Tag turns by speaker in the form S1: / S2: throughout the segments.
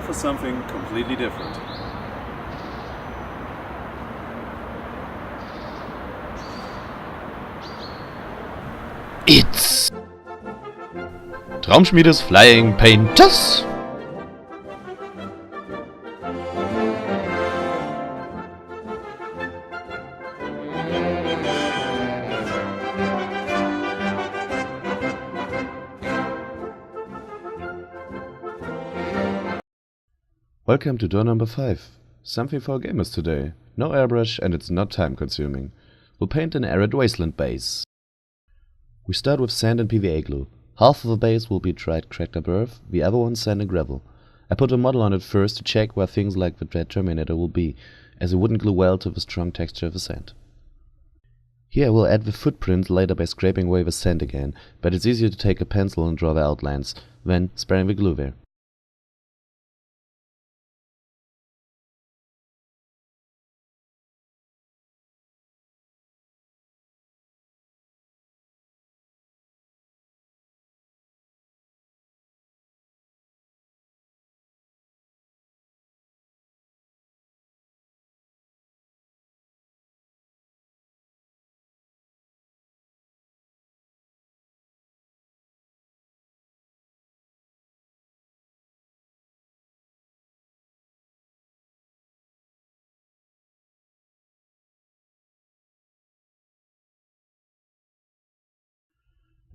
S1: for something completely different.
S2: It's Traumschmiedes Flying Painters. Welcome to door number 5. Something for gamers today. No airbrush and it's not time consuming. We'll paint an arid wasteland base. We start with sand and PVA glue. Half of the base will be dried cracked up earth, the other one sand and gravel. I put a model on it first to check where things like the Dread Terminator will be, as it wouldn't glue well to the strong texture of the sand. Here I will add the footprint later by scraping away the sand again, but it's easier to take a pencil and draw the outlines, then spraying the glue there.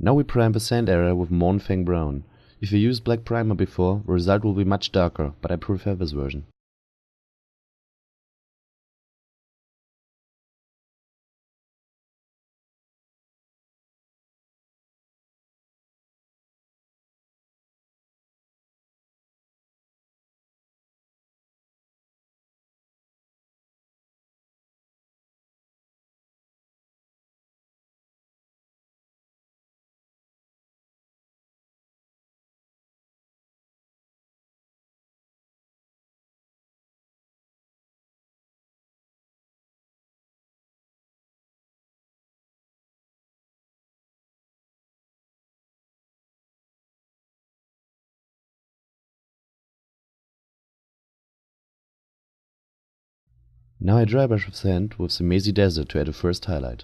S2: Now we prime the sand area with Mornfang Brown. If you used black primer before, the result will be much darker, but I prefer this version. Now I dry brush the sand with the Mesi Desert to add a first highlight.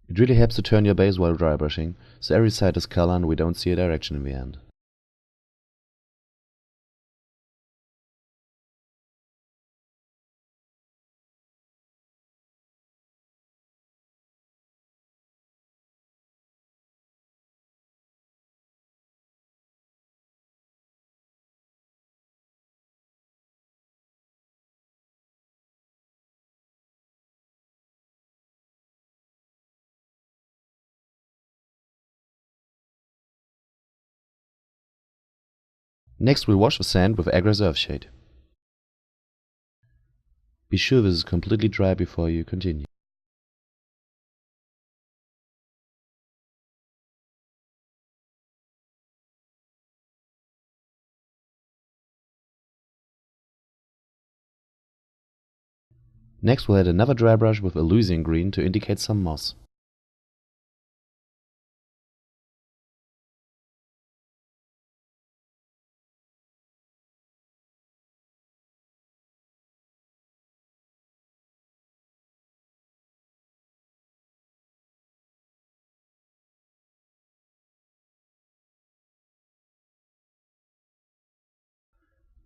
S2: It really helps to turn your base while dry brushing, so every side is color and we don't see a direction in the end. Next we'll wash the sand with Aggress Earthshade. Be sure this is completely dry before you continue. Next we'll add another dry brush with Elysian Green to indicate some moss.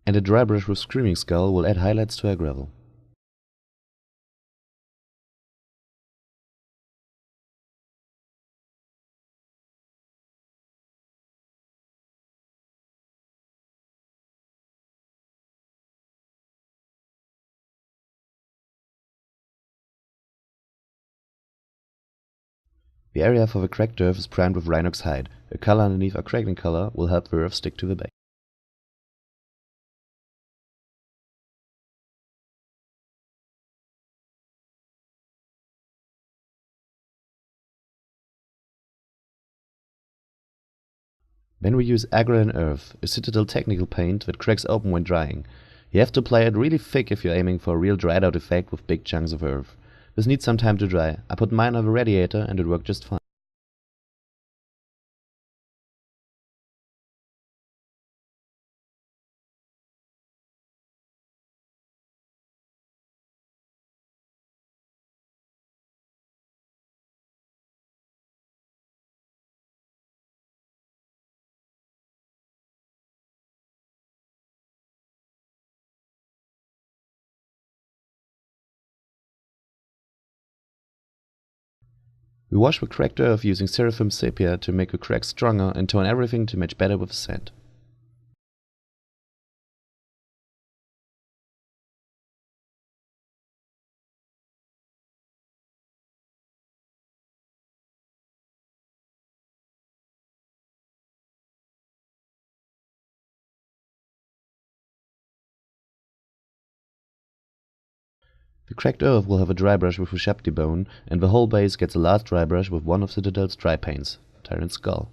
S2: And a dry brush with Screaming Skull will add highlights to our gravel. The area for the cracked earth is primed with Rhinox Hide. A color underneath our cracking color will help the earth stick to the base. When we use aggro and earth, a citadel technical paint that cracks open when drying, you have to apply it really thick if you're aiming for a real dried out effect with big chunks of earth. This needs some time to dry. I put mine over a radiator and it worked just fine. We wash the cracked earth using Seraphim sepia to make the cracks stronger and tone everything to match better with the sand. The cracked earth will have a dry brush with a Shapti bone, and the whole base gets a last dry brush with one of Citadel's dry paints, Tyrant's Skull.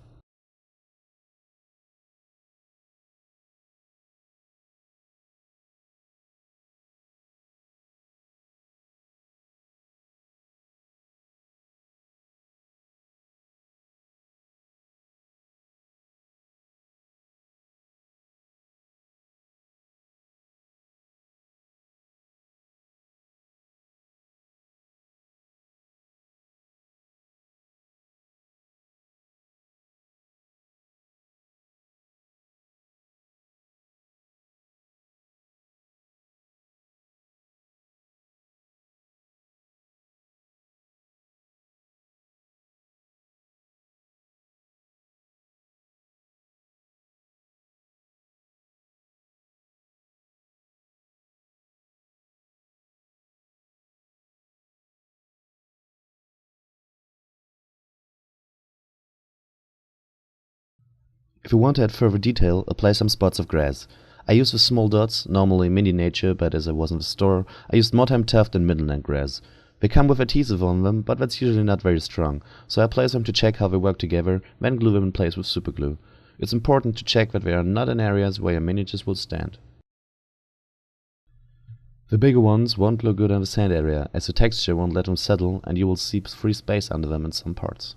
S2: If you want to add further detail, apply some spots of grass. I use the small dots, normally Mini Nature, but as I was in the store, I used Moortime Tuft and Midland grass. They come with adhesive on them, but that's usually not very strong, so I place them to check how they work together, then glue them in place with superglue. It's important to check that they are not in areas where your miniatures will stand. The bigger ones won't look good on the sand area, as the texture won't let them settle and you will see free space under them in some parts.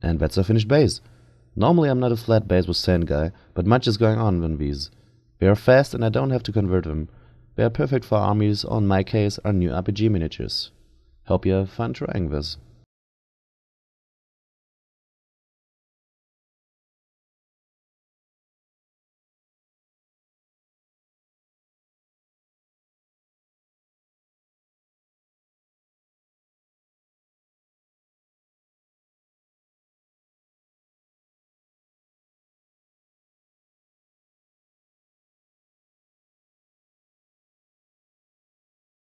S2: And that's our finished base. Normally I'm not a flat base with sand guy, but much is going on in these. They are fast and I don't have to convert them. They are perfect for armies, or in my case, are new RPG miniatures. Hope you have fun trying this.